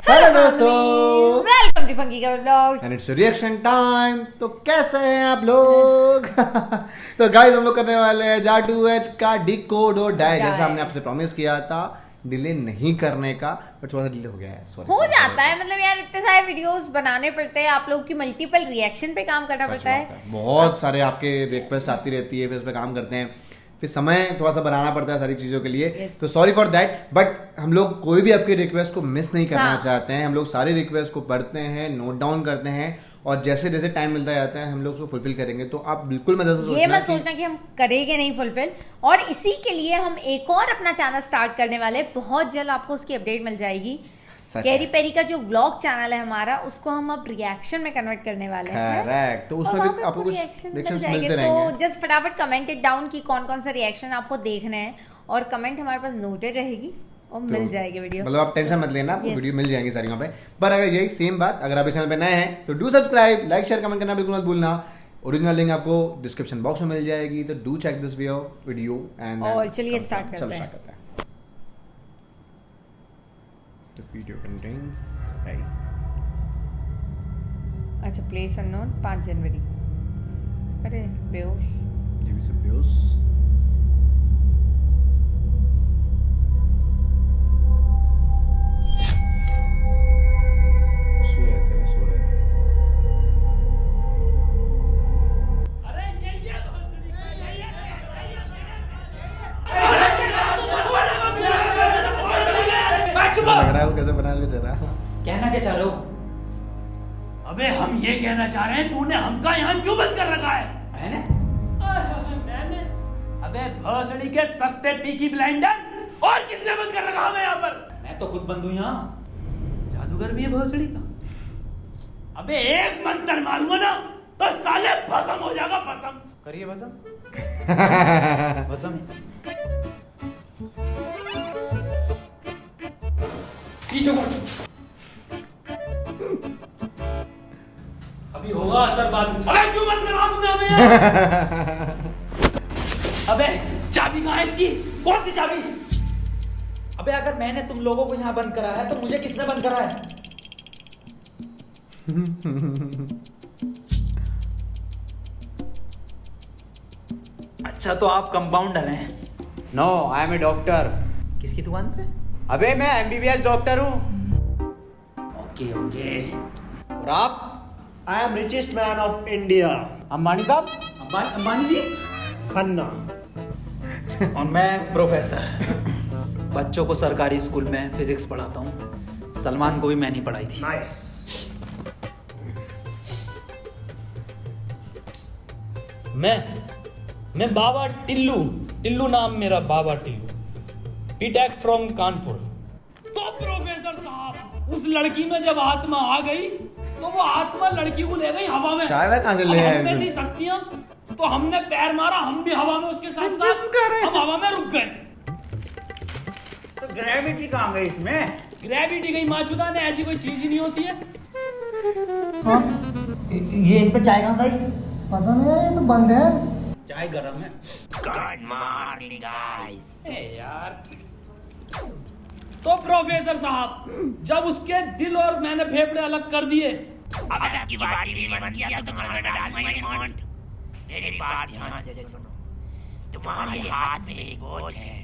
Hello दोस्तों, welcome to funky का vlogs and it's reaction time. तो कैसे हैं आप लोग? तो गाइस हम लोग करने वाले हैं जाटू एच का डिकोड और डाई, जैसा हमने आपसे प्रॉमिस किया था डिले नहीं करने का, बट थोड़ा सा डिले हो गया है। सॉरी, हो जाता है। मतलब यार इतने सारे वीडियोस बनाने पड़ते हैं, आप लोग की मल्टीपल रिएक्शन पे काम करना पड़ता है। बहुत सारे आपके रिक्वेस्ट आती रहती है, फिर उस पर काम करते हैं, फिर समय थोड़ा सा बनाना पड़ता है सारी चीज़ों के लिए। तो सॉरी फॉर दैट, बट हम लोग कोई भी आपकी रिक्वेस्ट को मिस नहीं करना चाहते हैं। हम लोग सारी रिक्वेस्ट को पढ़ते हैं, नोट डाउन करते हैं, और जैसे जैसे टाइम मिलता जाता है हम लोग उसको फुलफिल करेंगे। तो आप बिल्कुल ये मत सोचना कि हम करेंगे नहीं फुलफिल। और इसी के लिए हम एक और अपना चैनल स्टार्ट करने वाले, बहुत जल्द आपको उसकी अपडेट मिल जाएगी। कैरी पेरी का जो व्लॉग चैनल है हमारा, उसको हम अब रिएक्शन में कन्वर्ट करने वाले हैं। करेक्ट। तो उसमें भी आपको कुछ रिएक्शंस मिलते रहेंगे। तो जस्ट फटाफट कमेंट इट डाउन कि कौन कौन सा रिएक्शन आपको देखना है, और कमेंट हमारे पास नोटेड रहेगी और मिल जाएगी वीडियो। मतलब आप टेंशन मत लेना, आपको वीडियो मिल जाएंगी सारी वहाँ पे। पर अगर यही सेम बात, अगर आप इस चैनल पे नए हैं तो do subscribe, like share comment करना बिल्कुल मत भूलना। ओरिजिनल लिंक आपको डिस्क्रिप्शन बॉक्स में मिल जाएगी, तो do check this video and और चलिए स्टार्ट करते हैं। The video contains अच्छा, प्लेस अननोन 5 जनवरी। अरे बेहोश। ये भी सब बेहोश। सो रहे थे। लग रहा है वो कैसे बना के चला। कहना क्या चाह रहे हो? अबे हम ये कहना चाह रहे हैं, तूने हमका यहाँ क्यों बंद कर रखा है? मैंने? अबे भोसड़ी के सस्ते पीकी ब्लाइंडर, और किसने बंद कर रखा हमें यहाँ पर? मैं तो खुद बंद हूँ यहाँ। जादूगर भी है भोसड़ी का। अबे एक मंत्र मारूंगा ना तो साले भस्म हो जाएगा, भस्म। करिए भस्म। भस्म। पीछे मुड़। अभी होगा असर बाद में। अबे क्यों बंद करा तूने हमें यार? अबे चाबी कहाँ है इसकी? कौन सी चाबी? अबे अगर मैंने तुम लोगों को यहाँ बंद करा है तो मुझे किसने बंद करा है? अच्छा, तो आप कंपाउंडर हैं? No, I am a doctor. किसकी दुकान पे? अबे मैं एमबीबीएस डॉक्टर हूँ। Okay okay. और आप? I am richest man of India, Ambani साहब। अंबानी जी। खन्ना। और मैं प्रोफेसर, बच्चों को सरकारी स्कूल में फिजिक्स पढ़ाता हूँ। सलमान को भी मैंने पढ़ाई थी। नाइस। मैं बाबा टिल्लू नाम मेरा, बाबा टिल्लू, बीटेक फ्रॉम कानपुर। तो प्रोफेसर साहब, उस लड़की में जब आत्मा आ गई तो वो आत्मा लड़की को ले गई हवा में। चाय कहाँ से ले आए? हमने थी शक्तियां, तो हमने पैर मारा, हम भी हवा में उसके साथ साथ, हम हवा में रुक गए। तो ग्रेविटी कहाँ गई इसमें? ग्रेविटी गई माचुदा ने, ऐसी कोई चीज ही नहीं होती है। ये इन पे चाय कहाँ सही? पता नहीं यार, ये तो बंद है। चाय गरम है। ए यार। तो प्रोफेसर साहब, जब उसके दिल और मैंने फेफड़े अलग कर दिए, मेरी बात ध्यान से सुनो। तुम्हारे हाथ में एक वॉच है,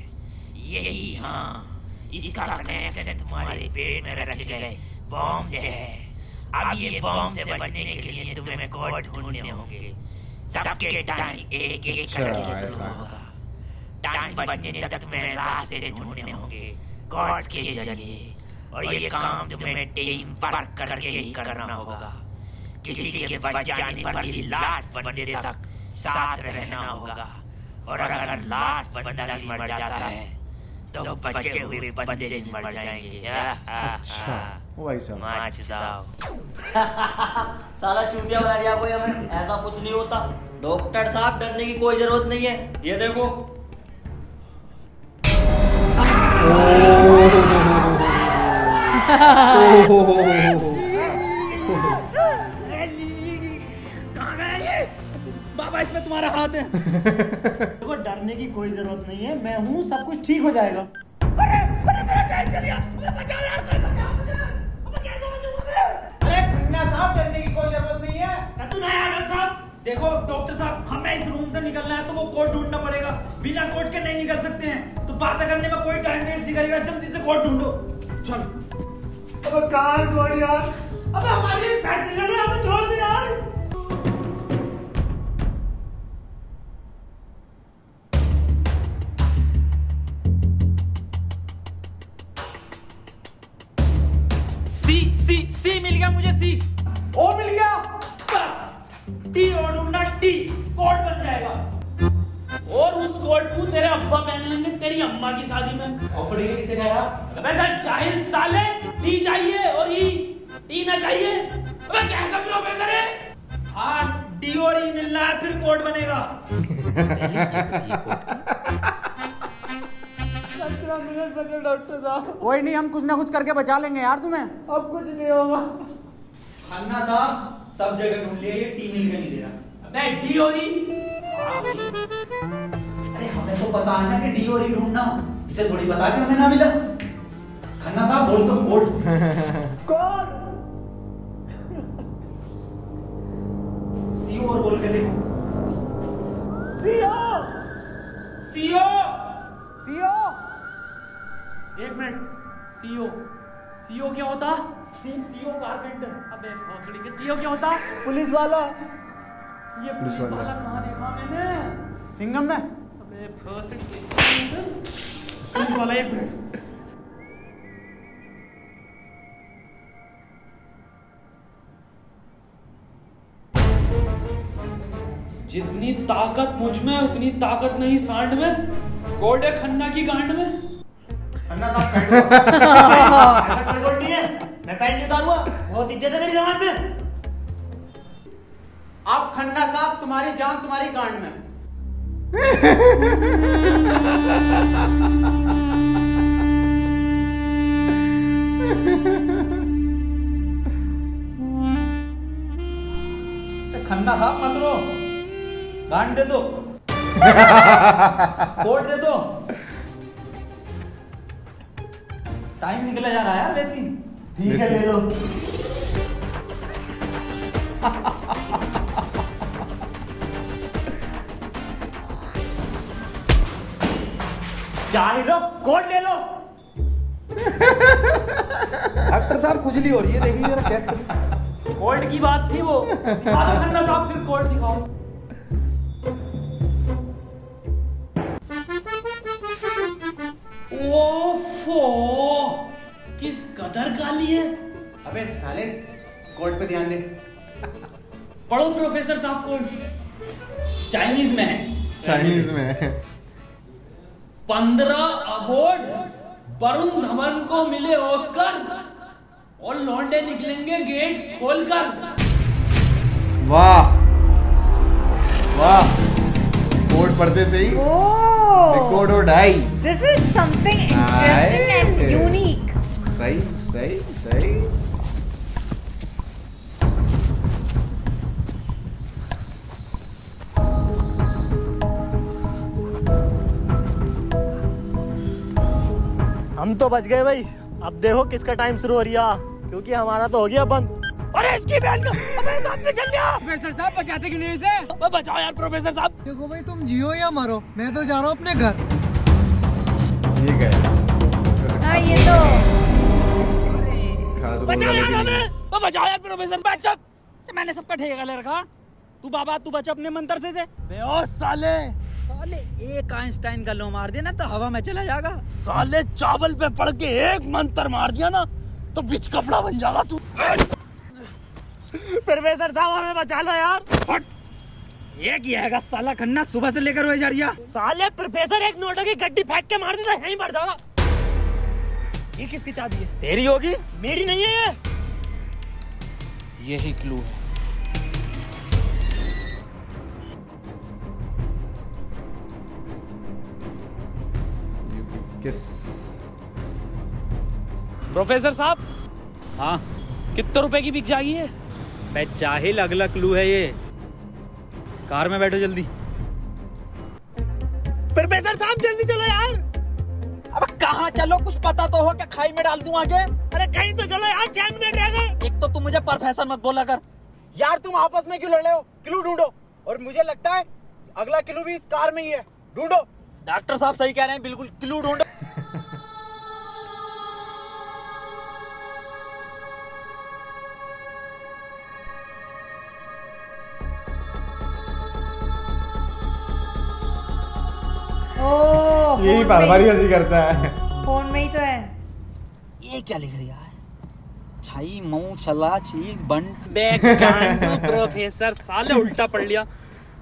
यही, हाँ, इसका कनेक्शन तुम्हारे पेट में रखे गए बॉम्ब से है। अब ये बॉम्ब से बचने के लिए तुम्हें कोड ढूंढने होंगे। सबके टाइम एक करके शुरू होगा। टाइम बचने तक तुम्हें रास्ते ढूंढने होंगे कोड्स के जरिए, और ये काम तुम्हें टीम वर्क करके ही करना होगा। किसी के बच जाने पर भी लास्ट बंदे तक साथ रहना होगा, और अगर लास्ट बंदा भी मर जाता है तो बचे हुए बंदे भी मर जाएंगे। अच्छा, वो भाई साहब माच दाओ। साला चूतिया बना दिया कोई हमें। ऐसा कुछ नहीं होता डॉक्टर साहब, डरने की कोई जरूरत नहीं है। ये देखो। बाबा इसमें तुम्हारा हाथ है। देखो, डरने की कोई जरूरत नहीं है, मैं हूँ, सब कुछ ठीक हो जाएगा। अरे मेरा टाइम चल गया, बचा यार, कोई बचा मुझे। कोड ढूंढना पड़ेगा, बिना कोड के नहीं निकल सकते हैं। तो बातें करने में कोई टाइम वेस्ट नहीं करेगा, जल्दी से कोड ढूंढो। चलो। अबे कहाँ कोड यार? अबे हमारी फैक्ट्री लगे, हमें छोड़ दे यार। सी मिल गया मुझे, सी। ओ मिल गया। बस टी और ढूंढना, टी कोड बन जाएगा। और उस कोट को तेरे अब्बा पहन लेंगे तेरी अम्मा की शादी में। ऑफर देके किसे कहा? अबे जाहिल साले, टी चाहिए और ई, टी ना चाहिए। अबे कैसा प्रोफेसर है? हाँ, डी और ई मिलना है, फिर कोड बनेगा। डॉक्टर साहब कोई नहीं, हम कुछ ना कुछ करके बचा लेंगे यार तुम्हें। अब कुछ नहीं होगा। खन्ना साहब सब जगह ढूंढ लिया, ये टी मिल के नहीं दे रहा। अबे डी और ई? अरे हमें तो पता है ना कि डी और ई ढूंढना, इसे थोड़ी पता कि हमें ना मिला। खन्ना साहब बोल तो कोड। कोड सीओ और बोल के देखो। CO CO CO. एक मिनट, सीओ, सीओ क्या होता? CO carpenter. अबे भोसड़ी के सीओ क्या होता? पुलिस वाला। ये पुलिस वाला कहाँ देखा मैंने? सिंघम में। अबे भोसड़ी के पुलिस वाला, एक मिनट। जितनी ताकत मुझ में उतनी ताकत नहीं सांड में। कोड है खन्ना की गांड में। खन्ना साहब पैंट ऐसा कोई कोड नहीं है, मैं पैंट नहीं उतारूंगा, बहुत इज्जत है मेरी समाज में। आप खन्ना साहब, तुम्हारी जान तुम्हारी गांड में। खन्ना साहब मत रो, गांड दे दो। कोड दे दो। टाइम निकला जा रहा है यार वैसे। ठीक है, ले लो। चाहे लो, कोड ले लो। डॉक्टर साहब खुजली हो रही है, देखिए जरा चेक करिए। कोड की बात थी वो। दिखा दो खन्ना साहब, फिर कोड दिखाओ। ओफो, किस कदर गाली है। अबे साले, कोड पे ध्यान दे। पढ़ो प्रोफेसर साहब कोड। चाइनीज में है। चाइनीज में। 15 अवार्ड वरुण धवन को मिले ऑस्कर और लौंडे निकलेंगे गेट खोलकर। वाह वाह, कोड पढ़ते से ही कोड और die. This is something interesting and unique. सही सही सही। हम तो बच गए भाई। अब देखो किसका टाइम शुरू हो रहा, क्योंकि हमारा तो हो गया बंद। अरे इसकी बहन का, अबे काम पे चल गया। प्रोफेसर साहब बचाते क्यों नहीं इसे? अबे बचाओ यार प्रोफेसर साहब। देखो भाई, तुम जियो या मरो, मैं तो जा रहा हूँ अपने घर। ये गया हाँ ये तो खास रोल बचाओ वाले यार के लिए। हमें। बचाओ यार प्रोफेसर। बच अब। मैंने सबका ठेका ले रखा। तू बाबा तू बच अपने मंत्र से। बे ओ साले, साले एक आइंस्टाइन का लो मार दिया ना तो हवा में चला जाएगा। साले चावल पे पड़ के एक मंत्र मार दिया ना तो बिच कपड़ा बन जाएगा तू। प्रोफेसर साहब हमें बचा लो यार। फट। ये किया है साला खन्ना सुबह से लेकर हुए जा रही है। साले प्रोफेसर एक नोटों की गड्डी फेंक के मार देता, यहीं मर जाओगा। ये किसकी चाबी है? तेरी होगी। मेरी नहीं है ये। यही क्लू है। किस प्रोफेसर साहब हाँ कितने रुपए की बिक जाएगी है? बे जाहिल, अगला क्लू है ये। कार में बैठो जल्दी। प्रोफेसर साहब जल्दी चलो यार। अब कहाँ चलो, कुछ पता तो हो क्या खाई में डाल दूं आगे। अरे कहीं तो चलो यार, 6 मिनट रह गए। एक तो तुम मुझे प्रोफेसर मत बोला कर। यार तुम आपस में क्यों लड़ रहे हो? क्लू ढूंढो। और मुझे लगता है अगला क्लू भी इस कार में ही है, ढूंढो। डॉक्टर साहब सही कह रहे हैं, बिल्कुल क्लू ढूंढो। यही बार बार हंसी करता है। फोन में ही तो है। ये क्या लिख रही है? छाई मुंह चला चीख बंद। प्रोफेसर साले उल्टा पढ़ लिया।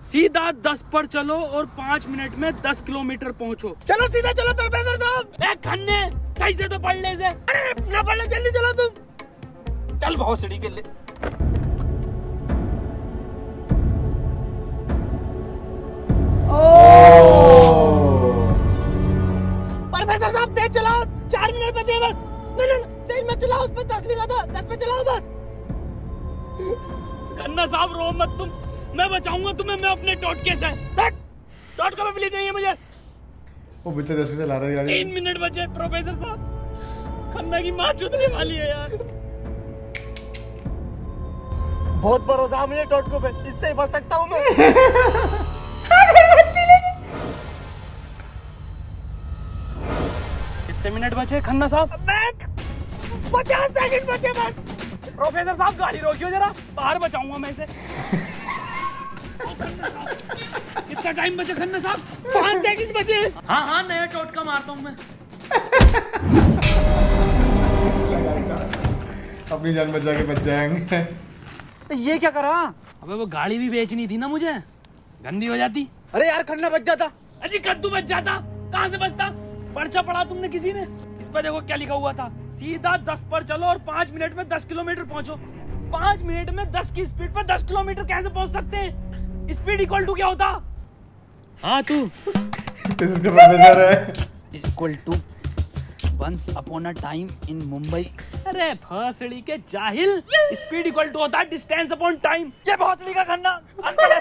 सीधा 10 पर चलो और 5 मिनट में 10 किलोमीटर पहुंचो। चलो सीधा चलो प्रोफेसर साहब। ए खन्ने सही से तो पढ़ ले से। अरे ना पढ़, जल्दी चलो तुम। चल बहुत सीढ़ी के लिए। प्रोफेसर साहब तेज चलाओ, 4 मिनट बचे बस। नहीं तेज मत चलाओ, उसमें 10 लिखा था, 10 पे चलाओ बस। खन्ना साहब रो मत तुम, मैं बचाऊंगा तुम्हें, मैं अपने टोटके से। डॉट का भी बिलीव नहीं है मुझे। वो बिल्कुल 10 से चला रहा है गाड़ी। 3 मिनट बचे प्रोफेसर साहब। खन्ना की माँ चुदने वाली है यार। बहुत भरोसा है मुझे टोटको पे, इससे ही बच सकता हूँ मैं। कितने मिनट बचे खन्ना साहब? 50 सेकंड बचे बस। प्रोफेसर साहब गाड़ी रोकियो जरा, बाहर बचाऊंगा मैं इसे। कितना टाइम बचे खन्ना साहब? 5 सेकंड बचे। हाँ हाँ नया टोटका मारता हूँ मैं। अपनी जान बचा के बच जाएंगे। ये क्या करा? अबे वो गाड़ी भी बेचनी थी ना मुझे, गंदी हो जाती। अरे यार खन्ना बच जाता। अजी कद्दू बच जाता, कहाँ से बचता? पर्चा पढ़ा तुमने किसी ने? इस पर देखो क्या लिखा हुआ था, सीधा 10 पर चलो और 5 मिनट में 10 किलोमीटर पहुंचो। 5 मिनट में 10 की स्पीड पर 10 किलोमीटर कैसे पहुंच सकते हैं? स्पीड इक्वल टू क्या होता? हाँ तू प्रोफेसर है। Equal to once upon a time in Mumbai. अरे भोसड़ी के जाहिल, स्पीड इक्वल टू होता है डिस्टेंस अपॉन टाइम। ये भोसड़ी का खन्ना अनपढ़ है।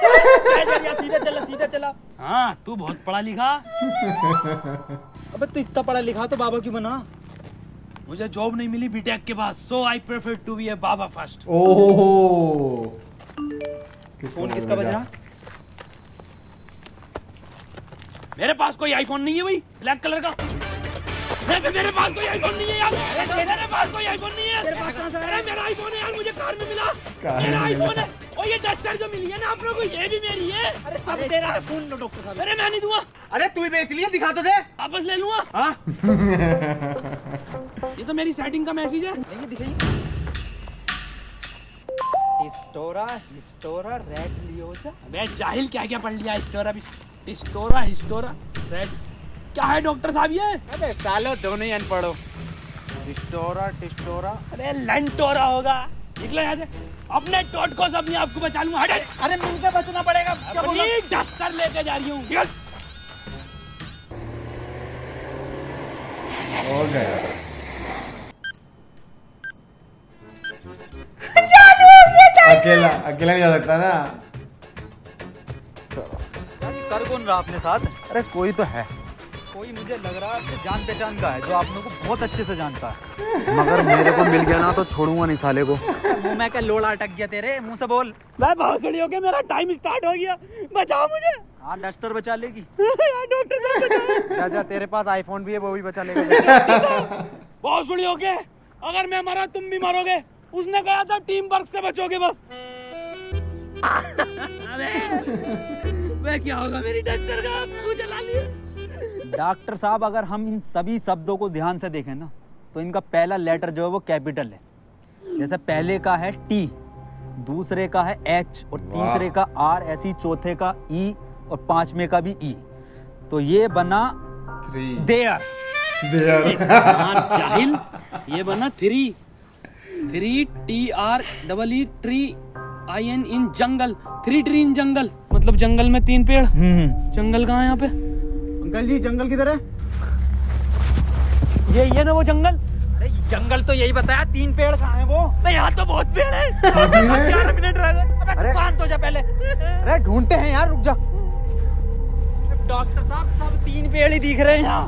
सीधा चला सीधा चला। हाँ तू बहुत पढ़ा लिखा। अबे तू इतना पढ़ा लिखा तो बाबा क्यों बना? मुझे जॉब नहीं मिली बीटेक के बाद, so I prefer to be a baba first. Oh phone किसका बज रहा? मेरे पास कोई आईफोन नहीं है भाई, ब्लैक कलर का। मेरे पास कोई आईफोन नहीं है यार। मेरे पास कोई आईफोन नहीं है। तेरे पास कहाँ से है? अरे मेरा आईफोन है यार, मुझे कार में मिला। मेरा आईफोन है। और ये डस्टर जो मिली है ना आप लोगों को, ये भी मेरी है। अरे सब तेरा है। फोन लो डॉक्टर साहब। अरे मैं नहीं दूंगा, अरे तू ही बेच लिया, दिखा तो दे। वापस ले लूंगा। हाँ ये तो मेरी सेटिंग का मैसेज है। नहीं दिखाइए। हिस्टोरा हिस्टोरा रेड लियोजा। अबे जाहिल क्या क्या पढ़ लिया? हिस्टोरा रेड क्या है डॉक्टर साहब ये? अबे सालो दोनों ही अनपढ़ हो। टिस्टोरा टिस्टोरा। अरे लंटोरा होगा। निकलो यहाँ से, अपने टोटको से अपने आप को बचा लूंगा। हट। अरे मुंह से बचना पड़ेगा। अपनी डस्टर लेके जा रही हूँ। हो गया। अकेला नहीं जा सकता ना। कर कौन रहा अपने साथ? अरे कोई तो है, कोई मुझे लग रहा है जान पहचान का है, जो आप लोगों को बहुत अच्छे से जानता है। मगर मेरे को मिल गया ना तो छोड़ूंगा नहीं साले को। मुंह में क्या लोड़ा अटक गया तेरे मुंह से बोल। मैं भोसड़ी हो गया, मेरा टाइम स्टार्ट हो गया, बचाओ मुझे। हाँ डस्टर बचा लेगी। डॉक्टर साहब बचाओ। जा जा, तेरे पास आईफोन भी है, वो भी बचा लेगा। भोसड़ी हो गए, अगर मैं मरा तुम भी मरोगे। उसने कहा था टीम वर्क से बचोगे बस। मैं क्या होगा मेरी डस्टर का? तू चला लिया। डॉक्टर साहब अगर हम इन सभी शब्दों को ध्यान से देखें ना, तो इनका पहला लेटर जो है वो कैपिटल है। जैसे पहले का है टी, दूसरे का है एच और तीसरे का आर, ऐसी चौथे का ई और पांचवें का भी ई। तो ये बना देयर। जाहिल, ये बना 3 TREE tree IN in jungle. 3 tree in jungle मतलब जंगल में 3 पेड़। जंगल कहाँ है यहाँ पे? अंकल जी जंगल किधर है? ये ना वो जंगल। अरे जंगल तो यही बताया, 3 पेड़ कहाँ हैं वो? नहीं यहाँ तो बहुत पेड़ है। 11 मिनट रह गए। अरे शांत हो जा पहले। अरे ढूंढते हैं यार, रुक जा। डॉक्टर साहब सब 3 पेड़ ही दिख रहे हैं यहाँ।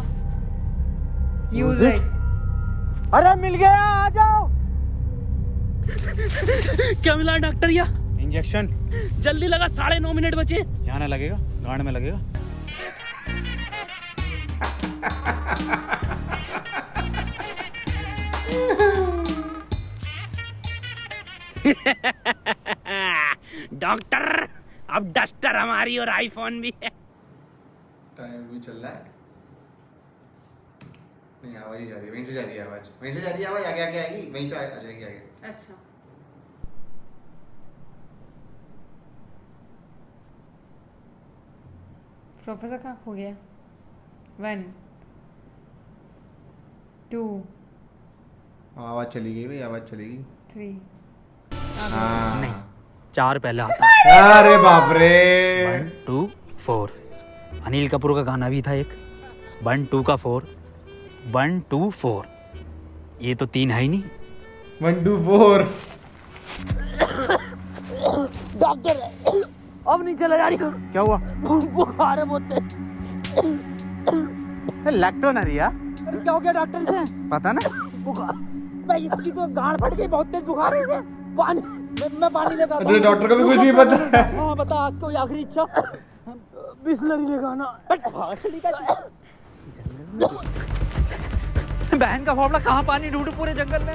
Use it. अरे मिल गया, आ जाओ। क्या मिला डॉक्टर? या इंजेक्शन जल्दी लगा, 9.5 मिनट बचे। यहाँ ना लगेगा, गांड में लगेगा। डॉक्टर, अब डस्टर हमारी और आईफोन भी है। टाइम भी चल रहा है। नहीं, आवाज ही जा रही है, वहीं से जा रही है आवाज, वहीं से जा रही है आवाज, आगे आगे आएगी, वहीं पे आ जाएगी आगे। अच्छा, प्रोफेसर कहाँ खो गया? 1 2 आवाज चली गई भाई, आवाज चलेगी। 3 हाँ नहीं, 4 पहले आता है। अरे बाप रे। 1 2 4। अनिल कपूर का गाना भी था एक, 1 2 का 4, 1 2 4। ये तो 3 है ही नहीं। 1 2 4। डॉक्टर, अब नहीं चला जा रही। क्या हुआ? बुखार है बहुत। लग तो ना रिया। अरे क्या हो गया डॉक्टर से? पता ना। बुखार भाई, इसकी तो गांड फट गई, बहुत तेज बुखार है इसे। पानी, मैं पानी लेकर आता हूं। डॉक्टर को भी कुछ नहीं पता। हाँ बता, आज कोई आखिरी इच्छा? बिस्लरी लेकर आना। बहन का फावड़ा, कहाँ पानी ढूंढूं पूरे जंगल में।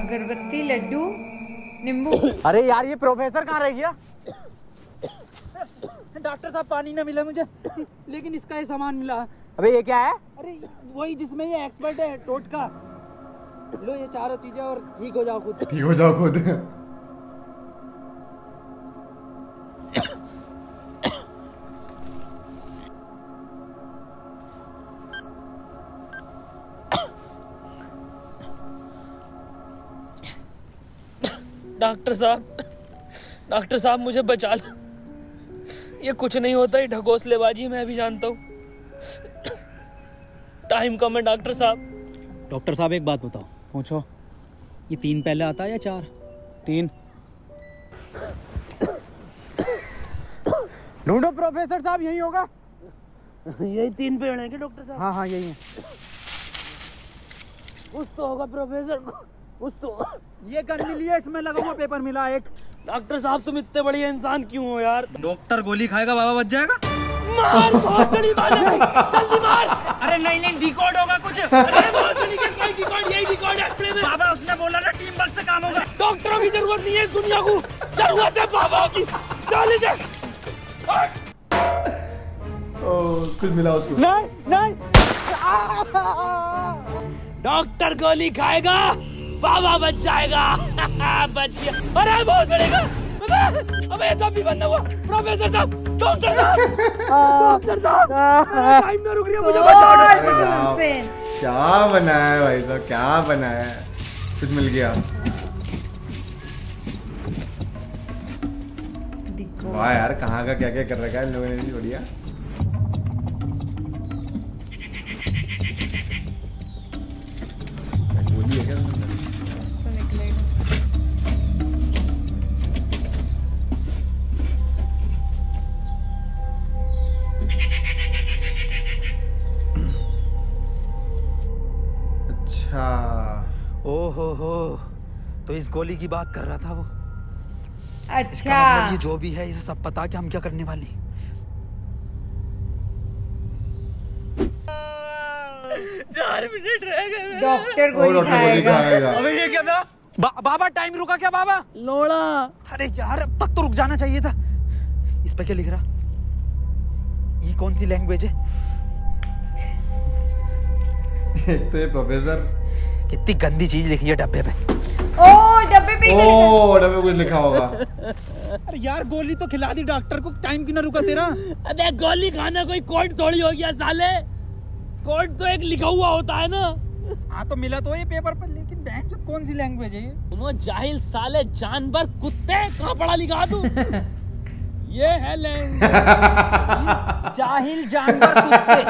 अगरबत्ती, लड्डू, नींबू। अरे यार, ये प्रोफेसर कहाँ रह गया? डॉक्टर साहब, पानी ना मिला मुझे, लेकिन इसका ये सामान मिला। अबे ये क्या है? अरे वही जिसमें ये एक्सपर्ट है, टोटका। लो ये चारों चीजें और ठीक हो जाओ खुद। ठीक हो जाओ खुद। डॉक्टर साहब मुझे बचा लो। ये कुछ नहीं होता, ये ढकोसलेबाजी मैं भी जानता हूँ। टाइम कम है डॉक्टर साहब। डॉक्टर साहब एक बात बताओ। पूछो। ये 3 पहले आता है या 4? 3। ढूंढो प्रोफेसर साहब, यही होगा। यही 3 पेड़ हैं क्या डॉक्टर साहब? हाँ यही है। कुछ तो होगा प्रोफेसर, कुछ तो। ये गन मिली है, इसमें लगा हुआ पेपर मिला एक। डॉक्टर साहब तुम इतने बढ़िया इंसान क्यों हो यार? डॉक्टर गोली खाएगा, बाबा बच जाएगा। मार भोसड़ी वाले, जल्दी मार। अरे नहीं, डिकोड होगा कुछ। अरे भोसड़ी का कोई डिकोड, यही डिकोड है अपने में। बाबा उसने बोला ना, टीम वर्क से काम होगा। डॉक्टरों की जरूरत नहीं है इस दुनिया को, जरूरत है बाबा की। चल इधर। कुछ मिला उसको। नहीं। डॉक्टर गोली खाएगा, बाबा बच जाएगा। बच गया। अरे बहुत बड़ेगा। अबे ये तो अभी बंद हुआ। प्रोफेसर साहब, डॉक्टर साहब, टाइम ना रुक रही है, मुझे बचाओ डॉक्टर साहब। क्या बनाया है भाई साहब, क्या बनाया है? कुछ मिल गया। वाह यार, कहाँ का क्या क्या कर रखा है इन लोगों ने भी, बढ़िया। गोली है क्या उसके अंदर? अच्छा, ओहो, तो इस गोली की बात कर रहा था वो। इसका अच्छा, मतलब ये जो भी है, इसे सब पता कि हम क्या करने वाले। 4 मिनट रह गए। डॉक्टर और गोली डॉक्टर गोली खाएगा। खाएगा। अबे ये क्या था? बाबा टाइम रुका क्या बाबा? लोड़ा। अरे यार, अब तक तो रुक जाना चाहिए था। इस पे क्या लिख रहा? ये कौन सी लैंग्वेज है? एक तो ये प्रोफेसर, कितनी गंदी चीज लिखी है डब्बे पे। ओ डब्बे पे डब्बे कुछ लिखा होगा। अरे यार, गोली तो खिला दी डॉक्टर को, टाइम क्यों ना रुका तेरा? अबे गोली खाना कोई कोड थोड़ी हो गया साले। कोड तो एक लिखा हुआ होता है ना। हाँ तो मिला तो ये पेपर पर, लेकिन बहन जो कौन सी लैंग्वेज है ये? दोनों जाहिल साले, जानवर, कुत्ते, कहाँ पढ़ा लिखा तू? ये है जाहिल जानवर कुत्ते।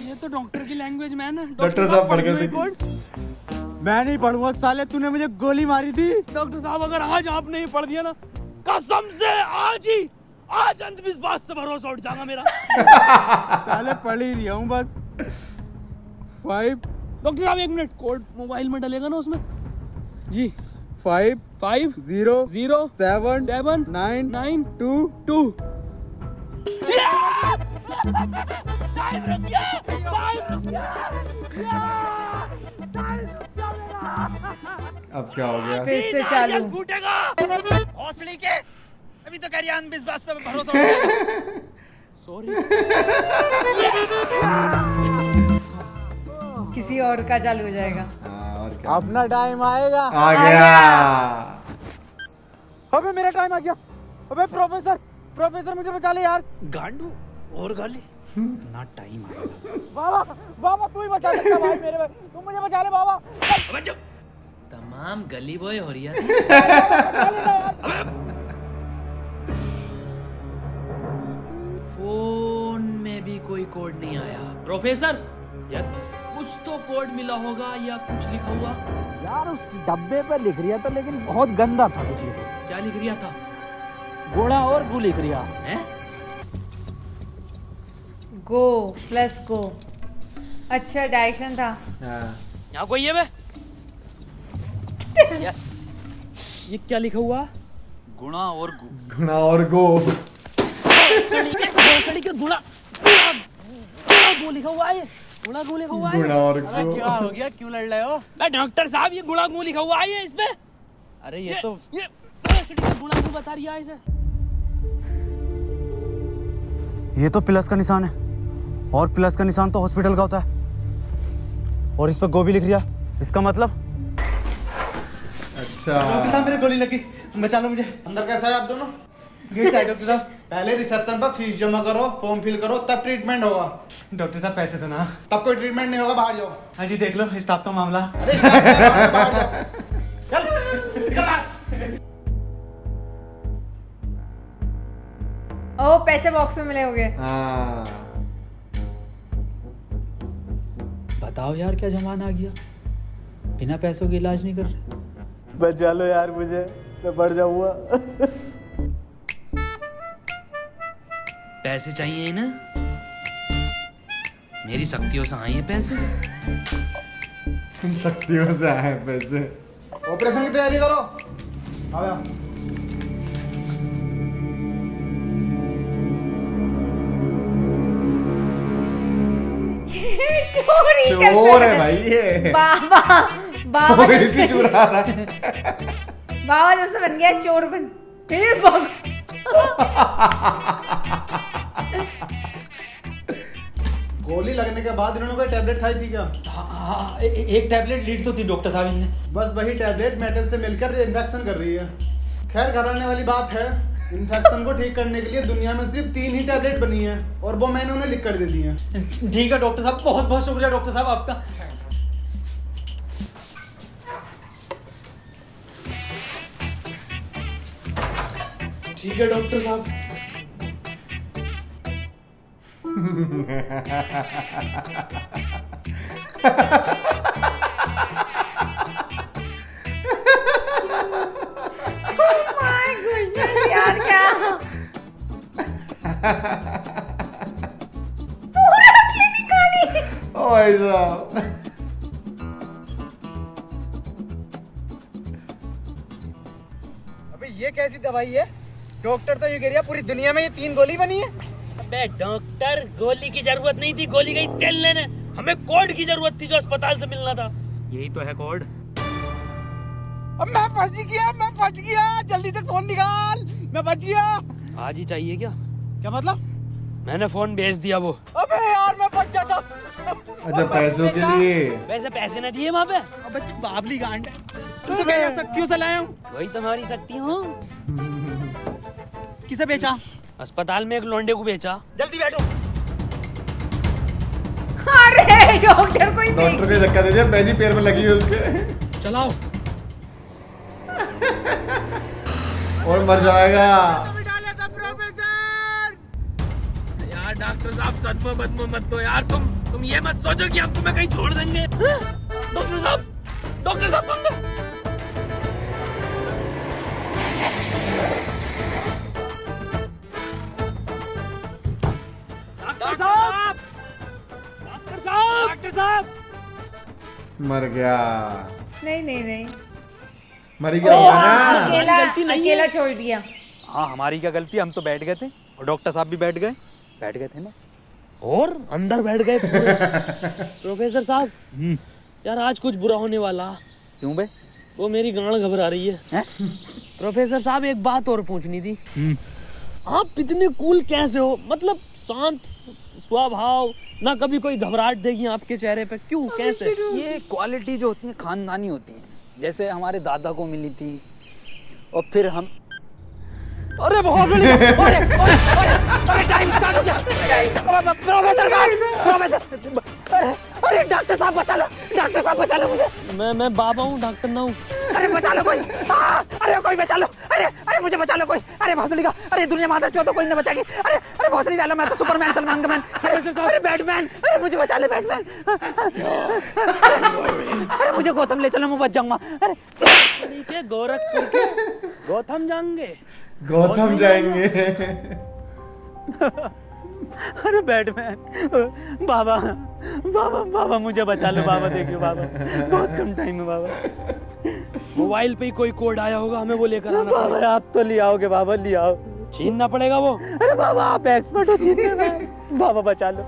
ये तो डॉक्टर की लैंग्वेज में है ना। डॉक्टर साहब पढ़ गए थे। मैं नहीं पढ़ूंगा साले, तूने मुझे गोली मारी थी। डॉक्टर साहब, अगर आज आपने ये पढ़ दिया ना, कसम से आज ही आज अंधविश्वास से भरोसा उठ जाएगा मेरा। साले पढ़ ही रहा हूँ बस। 5 डॉक्टर साहब 1 मिनट, कोड मोबाइल में डलेगा ना उसमें? जी 5 5 0 0 7 7 9 9 2 2। टाइम रुक गया, टाइम रुक गया, टाइम रुक गया मेरा। अब क्या हो गया? फिर से चालू। फूटेगा हौसले के। अभी तो कह रही अंधविश्वास से भरोसा उठ जाएगा। सॉरी। किसी और का चालू हो जाएगा। और क्या? अपना टाइम आएगा। आ गया। अबे मेरा टाइम आ गया। अबे प्रोफेसर मुझे बचा ले यार। गांडू और गाली ना टाइम आएगा। बाबा तू ही बचा सकता भाई मेरे, तुम मुझे बचा ले बाबा। अबे जब तमाम गली बॉय हो रही है। अबे फोन में भी कोई कोड नहीं आया। प्रोफेसर यस, कुछ तो कोड मिला होगा या कुछ लिखा हुआ। यार उस डब्बे पे लिख रिया था लेकिन बहुत गंदा था कुछ लिखा। क्या लिख रिया था? गोड़ा और गु लिख रिया हैं? गो प्लस गो। अच्छा डायरेक्शन था। हाँ। यहाँ कोई है बे? यस। ये क्या लिखा हुआ? गुणा और गु। गुणा और गो। सड़ी के गुणा गो लिखा हुआ है। गुणा गो लिखा हुआ है। गुणा और अरे गो। क्या हो गया, क्यों लड़ रहे हो? बे डॉक्टर साहब ये गुणा गो लिखा हुआ है इसमें। अरे ये तो सड़ी के गुणा गो बता रही है इसे। ये तो प्लस का निशान है और प्लस का निशान तो हॉस्पिटल का होता है और इस पर गो भी लिख रिया, इसका मतलब अच्छा। डॉक्टर साहब मेरे गोली लगी, बचा लो मुझे। अंदर कैसा है आप दोनों? Gate side. डॉक्टर साहब पहले रिसेप्शन पर फीस जमा करो, फॉर्म फिल करो, तब ट्रीटमेंट होगा। डॉक्टर साहब पैसे तो ना। तब कोई ट्रीटमेंट नहीं होगा, बाहर जाओ। हाँ जी देख लो स्टाफ का मामला। अरे स्टाफ है, बाहर जाओ। चल निकल बाहर। ओ पैसे बॉक्स में मिले होंगे। हाँ। बताओ यार क्या जमाना आ गया, बिना पैसों के इलाज नहीं कर रहे। बचा लो यार मुझे, मैं बढ़ जाऊंगा। पैसे चाहिए ना? मेरी शक्तियों से आए हैं पैसे। शक्तियों से आए पैसे। ऑपरेशन की तैयारी करो। आओ यार। चोरी चोर है भाई ये। बाबा जब इसी से चुरा रहा है। बाबा जब से बन गया चोर बन फिर भाग। गोली लगने के बाद इन्होंने कोई टैबलेट खाई थी क्या? हाँ एक टैबलेट लीड तो थी डॉक्टर साहब इनने। बस वही टैबलेट मेटल से मिलकर इन्फेक्शन कर रही है। खैर घबराने वाली बात है, इन्फेक्शन को ठीक करने के लिए दुनिया में सिर्फ 3 ही टैबलेट बनी है और वो मैंने उन्हें लिख कर दे दी है। ठीक है डॉक्टर साहब, बहुत बहुत शुक्रिया डॉक्टर साहब आपका। ठीक है डॉक्टर साहब। माय गॉडनेस यार क्या पूरा क्लिनिकली। ओ भाई साहब। अबे ये कैसी दवाई है? डॉक्टर तो ये कह रहा पूरी दुनिया में ये 3 गोली बनी है। अबे डॉक्टर गोली की जरूरत नहीं थी, गोली गई तेल लेने। हमें कोड की जरूरत थी जो अस्पताल से मिलना था। यही तो है कोड। अब मैं फंस गया, जल्दी से फोन निकाल, मैं बच गया। आज ही चाहिए क्या? क्या मतलब? मैंने फोन भेज दिया वो। अबे यार मैं बच जाता। अच्छा पैसों के लिए। वैसे पैसे न दिए वहाँ पे। अबे बाबली गांड, तू तो क्या शक्तियों से लाया हूँ। वही तुम्हारी शक्ति हूँ। किसे बेचा? अस्पताल में एक लोंडे को बेचा। जल्दी बैठो। अरे डॉक्टर को ही डॉक्टर को धक्का दे दिया, बैजी पैर में लगी है उसके। चलाओ। और मर जाएगा। यार डॉक्टर साहब सदमा बदमा मत लो यार। तुम ये मत सोचो कि हम तुम्हें कहीं छोड़ देंगे। डॉक्टर साहब तुम डॉक्टर साहब मर गया। नहीं मर ही गया होगा ना। अकेला छोड़ दिया। हाँ हमारी क्या गलती, हम तो बैठ गए थे और डॉक्टर साहब भी बैठ गए थे ना। और अंदर बैठ गए प्रोफेसर साहब। यार आज कुछ बुरा होने वाला। क्यों बे? वो मेरी गांड घबरा रही है। प्रोफेसर साहब एक बात और पूछनी थी। आप इतने कूल कैसे हो? मतलब शांत स्वभाव, ना कभी कोई घबराहट देगी आपके चेहरे पे, क्यों कैसे? ये क्वालिटी जो होती है खानदानी होती है, जैसे हमारे दादा को मिली थी और फिर हम। अरे बहुत बड़ी अरे टाइम स्टार्ट हो गया। प्रोफेसर साहब अरे डॉक्टर साहब बचा लो मुझे। मैं बाबा हूँ, डॉक्टर ना हूँ। अरे बचा लो कोई। अरे कोई बचा लो। अरे मुझे बचा लो कोई। अरे भोसड़ी का, अरे दुनिया माता चो तो कोई न बचाएगी। अरे भोसड़ी वाला, मैं तो सुपरमैन, सलमान का मैन। अरे बैटमैन, अरे मुझे बचा ले बैटमैन। अरे मुझे गौतम ले चलो, मैं बच जाऊंगा। अरे ठीक है, गोरखपुर के गौतम जाएंगे। अरे बैटमैन, बाबा मुझे बचा लो बाबा, देखियो बाबा बहुत कम टाइम है बाबा। मोबाइल पे ही कोई कोड आया होगा, हमें वो लेकर आना बाबा पड़ेगा। आप तो ले आओगे बाबा, ले आओ। छीनना पड़ेगा वो। अरे बाबा आप एक्सपर्ट हो छीनने में, बाबा बचा लो।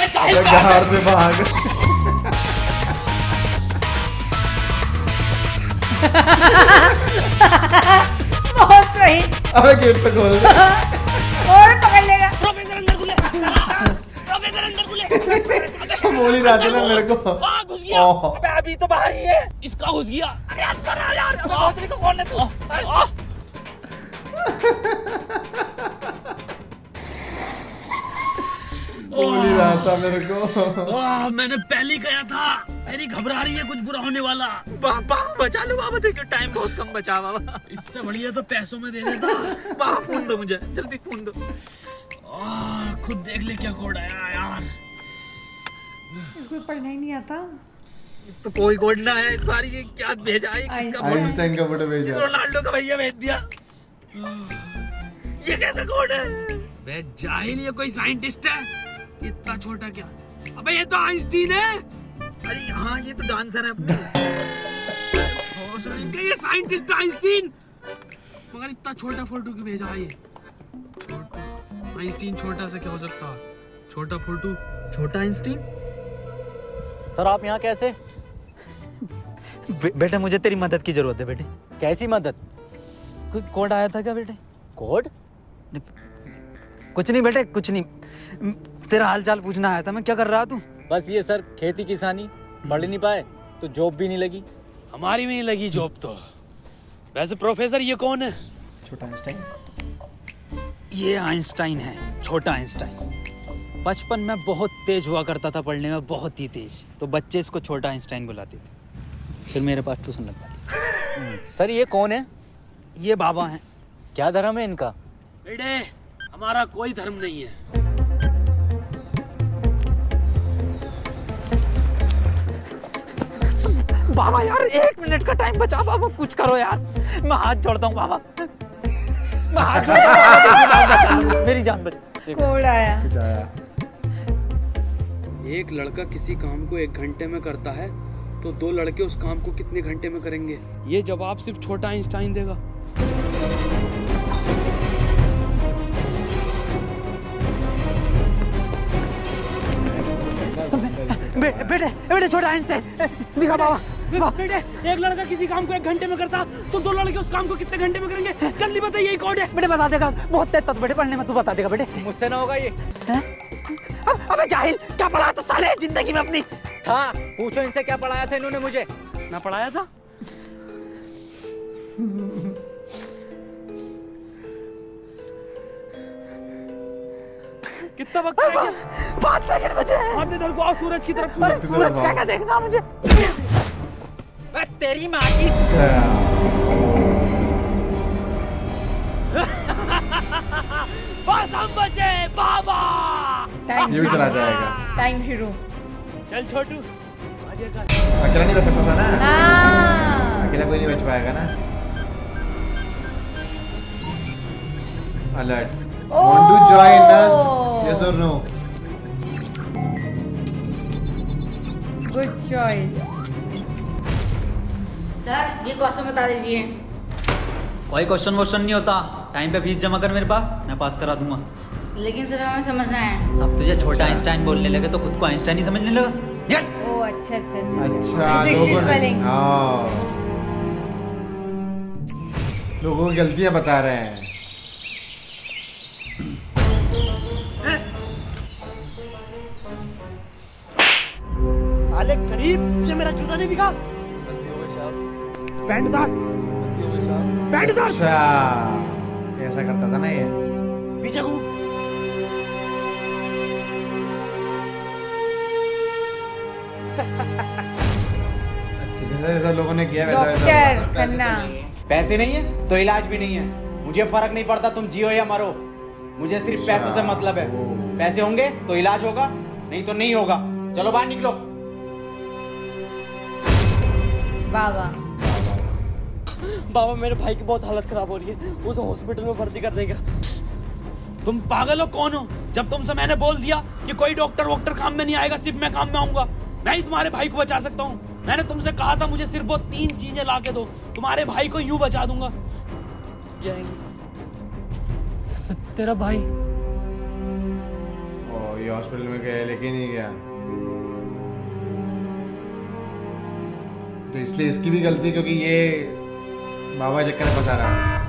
घर से भाग। बहुत सही। अबे गेट पे खोल दे। और पकड़ लेगा। प्रोफेसर अंदर खुले। बोल ही रहा था ना मेरे को। घुस गया। अबे अभी तो बाहर ही है। इसका घुस गया। अरे अंदर आ यार, अबे भोसड़ी को खोलने तू। बोल ही रहा था मेरे को। मैंने पहले ही कहा था, मेरी घबरा रही है, कुछ बुरा होने वाला। बाबा बचा लो बाबा, देखो टाइम बहुत कम बचा बाबा। इससे बढ़िया तो पैसों में दे देता। बाबा फोन दो मुझे, जल्दी फोन दो। खुद देख ले क्या कोड आया यार। इसको पढ़ना ही नहीं आता। तो कोई कोड ना है इस बार, ये क्या भेजा है, किसका आइंस्टाइन का फोटो भेजा। रोनाल्डो का भैया भेज दिया। ये कैसा कोड है? बे जाहिल, ये कोई साइंटिस्ट है? इतना छोटा क्या? अबे ये तो आइंस्टीन है। अरे हाँ ये तो डांसर है। ये साइंटिस्ट आइंस्टीन, मगर इतना छोटा फोटो क्यों भेजा है ये? आइंस्टीन छोटा से क्या हो सकता है? छोटा फोटो, छोटा आइंस्टीन। सर आप यहाँ कैसे? बेटा मुझे तेरी मदद की जरूरत है बेटे। कैसी मदद? कोई कोड आया था क्या बेटे? कोड? कुछ नहीं बेटे, कुछ नहीं, तेरा हाल चाल पूछना आया था मैं। क्या कर रहा तू? बस ये सर, खेती किसानी, पढ़ नहीं पाए तो जॉब भी नहीं लगी। हमारी भी नहीं लगी जॉब तो। वैसे प्रोफेसर ये कौन है? छोटा आइंस्टाइन। ये आइंस्टाइन है, छोटा आइंस्टाइन। बचपन में बहुत तेज हुआ करता था पढ़ने में, बहुत ही तेज, तो बच्चे इसको छोटा आइंस्टाइन बुलाते थे। फिर मेरे पास ट्यूशन लगवा दी। सर ये कौन है? ये बाबा हैं। क्या धर्म है इनका? बेटे हमारा कोई धर्म नहीं है। बाबा यार 1 मिनट का टाइम बचा बाबा, कुछ करो यार, मैं हाथ जोड़ता हूँ बाबा, मैं हाथ जोड़ता हूँ, मेरी जान बचा। कोड आया। एक लड़का किसी काम को 1 घंटे में करता है तो 2 लड़के उस काम को कितने घंटे में करेंगे? ये जवाब सिर्फ छोटा आइंस्टाइन देगा। बेटे छोटा आइंस्टाइन दिखा बाबा। बेटे एक लड़का किसी काम को 1 घंटे में करता तो 2 लड़के उस काम को कितने घंटे में करेंगे? जल्दी बताइए, यही कोड है। बेटे बता देगा, बहुत तेज था बेटे पढ़ने में, तू बता देगा बेटे। मुझसे ना होगा ये। अबे जाहिल, क्या पढ़ा तो साले जिंदगी में अपनी? हाँ पूछो इनसे क्या पढ़ाया था इन्होंने मुझे। ना पढ़ाया था? कितना वक्त है? 5 सेकंड बचे हैं। हाथ इधर को, सूरज की तरफ। अरे सूरज क्या देखना मुझे? तेरी माँ की। बस हम बचे बाबा। ये भी चला जाएगा। टाइम शुरू। चल छोटू, अकेला नहीं बच सकता था ना। हाँ। अकेला कोई नहीं बच पाएगा ना। Alert. Oh! Want to join us? Yes or no? Good choice. Sir ये क्वेश्चन बता दीजिए। कोई क्वेश्चन वोश्चन नहीं होता, टाइम पे फीस जमा कर मेरे पास, मैं पास करा दूंगा। लेकिन सर हमें समझना है। सब तुझे छोटा आइंस्टाइन बोलने लगे तो खुद को आइंस्टाइन ही समझने लगा। ओ अच्छा अच्छा अच्छा। अच्छा Physics लोगों ने spelling. हाँ लोगों की गलतियां बता रहे हैं। साले करीब ये मेरा जूता नहीं दिखा। गलती हो गई साहब, पैंट उतार, गलती हो गई साहब। पैंट उतार, अच्छा ऐसा करता था ना ये। पीछे घूम। जैसा लोगों ने किया वैसा डॉक्टर खन्ना। पैसे नहीं है तो इलाज भी नहीं है। मुझे फर्क नहीं पड़ता तुम जियो या मरो, मुझे सिर्फ पैसे से मतलब है। पैसे होंगे तो इलाज होगा, नहीं तो नहीं होगा। चलो बाहर निकलो। बाबा बाबा मेरे भाई की बहुत हालत खराब हो रही है, उसे हॉस्पिटल में भर्ती कर देगा। तुम पागल हो कौन हो? जब तुमसे मैंने बोल दिया कि कोई डॉक्टर वॉक्टर काम में नहीं आएगा, सिर्फ मैं काम में आऊंगा। मैं ही तुम्हारे भाई को बचा सकता हूँ। मैंने तुमसे कहा था मुझे सिर्फ वो 3 चीजें ला के दो, तुम्हारे भाई को यूं बचा दूंगा। तेरा भाई ये हॉस्पिटल में गया लेकिन नहीं गया, तो इसलिए इसकी भी गलती, क्योंकि ये बाबा चक्कर में फंसा रहा है।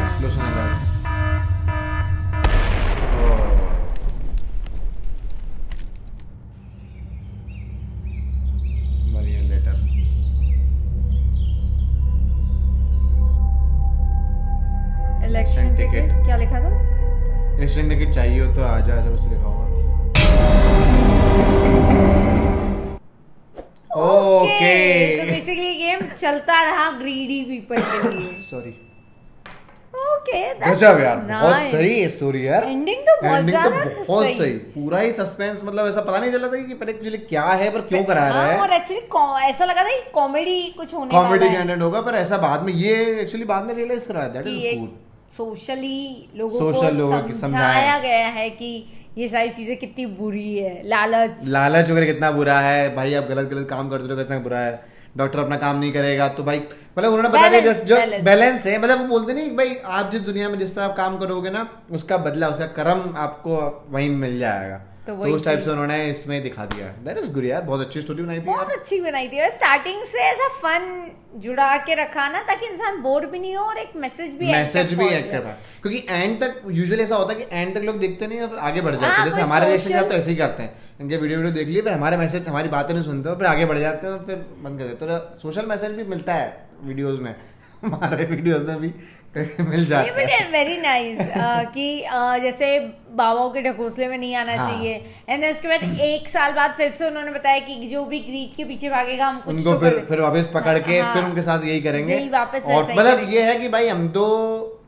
Explosion है यार। बढ़िया लेटर। इलेक्शन टिकट क्या लिखा था? इलेक्शन टिकट चाहिए हो तो आ जा, ऐसा कुछ लिखा होगा। ओके तो बेसिकली गेम चलता रहा ग्रीडी पीपल के लिए। सॉरी। ओके गजब यार, बहुत सही है स्टोरी यार। एंडिंग तो बहुत एंडिंग ज्यादा तो बहुत सही। पूरा ही सस्पेंस, मतलब ऐसा पता नहीं चला था कि पहले एक्चुअली क्या है पर क्यों करा रहा है। और एक्चुअली ऐसा लगा था कि कॉमेडी कुछ होने वाला है, कॉमेडी कंटेंट होगा, पर ऐसा बाद में ये एक्चुअली बाद में रियलाइज कराया। That is good. सोशली लोगों को को समझाया समझाया गया है कि ये सारी चीजें कितनी बुरी है। लालच वगैरह कितना बुरा है भाई, आप गलत गलत काम करते हो कितना बुरा है। डॉक्टर अपना काम नहीं करेगा तो भाई, मतलब उन्होंने बताया जो बैलेंस है, मतलब वो बोलते नहीं भाई आप जिस दुनिया में जिस तरह आप काम करोगे ना, उसका बदला, उसका कर्म आपको वहीं मिल जाएगा। तो उस टाइप से उन्होंने इसमें दिखा दिया। दैट इज गुड यार, बहुत अच्छी स्टोरी बनाई थी, बहुत अच्छी बनाई थी। स्टार्टिंग से ऐसा फन जुड़ा के रखा ना, ताकि इंसान बोर भी नहीं हो और एक मैसेज भी एक्ट कर पाए। क्योंकि एंड तक यूजुअली ऐसा होता है कि एंड तक लोग देखते नहीं और फिर आगे बढ़ जाते हैं। जैसे हमारे रिलेशन के साथ तो ऐसे ही करते हैं, इनके वीडियो देख लिए, फिर हमारे मैसेज, हमारी बातें नहीं सुनते हो, फिर आगे बढ़ जाते हैं, फिर बंद कर देते हैं। तो सोशल मैसेज भी मिलता है वीडियोस में, हमारे वीडियोस में भी मिल जाता है। वेरी नाइस कि जैसे बाबाओं के ढकोसले में नहीं आना चाहिए। एंड उसके बाद 1 साल बाद फिर से उन्होंने बताया कि जो भी ग्रीड के पीछे भागेगा हम कुछ उनको तो फिर वापस पकड़ के फिर उनके साथ यही करेंगे। और मतलब ये है कि भाई हम तो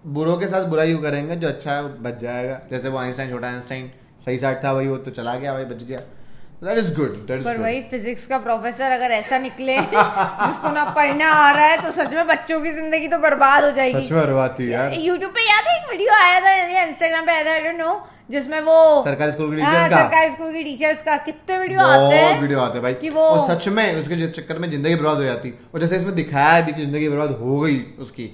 बुरों के साथ बुराई करेंगे, जो अच्छा है बच जाएगा। जैसे वो आइंस्टाइन, छोटा आइंस्टाइन सही साइड था, वही वो तो चला गया, वही बच गया। That is good. पर वही फिजिक्स का प्रोफेसर अगर ऐसा निकले जिसको ना पढ़ना आ रहा है, तो सच में बच्चों की जिंदगी तो बर्बाद हो जाएगी। सच में बर्बाद थी यार। यूट्यूब पे याद है एक वीडियो आया था या इंस्टाग्राम पे आया था, आई डोंट नो, जिसमें वो सरकारी स्कूल के टीचर्स का कितने वीडियो आते हैं, वीडियो आते हैं भाई कि वो, और सच में उसके चक्कर में जिंदगी बर्बाद हो जाती। और जैसे इसमें दिखाया भी कि जिंदगी बर्बाद हो गई उसकी,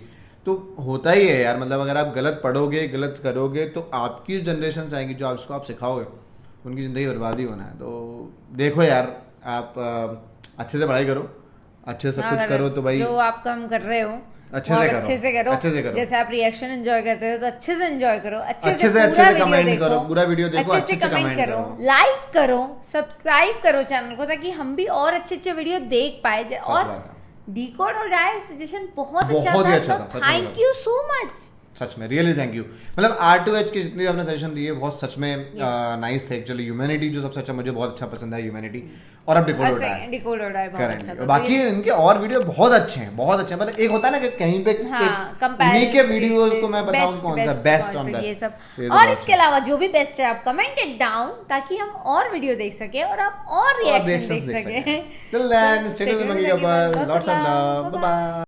तो होता ही है यार। मतलब अगर आप गलत पढ़ोगे, गलत करोगे, तो आपकी जनरेशन आएंगी जो आपको आप सिखाओगे, उनकी जिंदगी बर्बाद ही होना है। तो देखो यार, आप अच्छे से पढ़ाई करो, अच्छे से सब कुछ करो, तो भाई जो आप काम कर रहे हो अच्छे से करो। जैसे आप रिएक्शन एंजॉय करते हो तो अच्छे से एंजॉय करो, अच्छे से कमेंट करो, पूरा वीडियो देखो, अच्छे से कमेंट करो, लाइक करो, सब्सक्राइब करो चैनल को, ताकि हम भी और अच्छे वीडियो देख पाए। और डिकोड और डाई सजेशन बहुत अच्छा था, थैंक यू सो मच। सच में रियली थैंक यू। मतलब R2H के जितने भी आपने सजेशन दिए बहुत सच में नाइस थे। एक्चुअली ह्यूमैनिटी जो सबसे अच्छा, मुझे बहुत अच्छा पसंद है ह्यूमैनिटी। और अब डिकोड और डाई बहुत अच्छा था। बाकी इनके और वीडियो बहुत अच्छे हैं, बहुत अच्छे हैं। मतलब एक होता है ना कि कहीं पे उन्हीं के वीडियोस को मैं बताऊं कौन सा बेस्ट ऑन दैट, ये सब। और इसके अलावा जो भी बेस्ट है आप कमेंट इट डाउन, ताकि हम और वीडियो देख सके और आप और रिएक्शन देख सके। Till then stay tuned, lots of love, bye bye.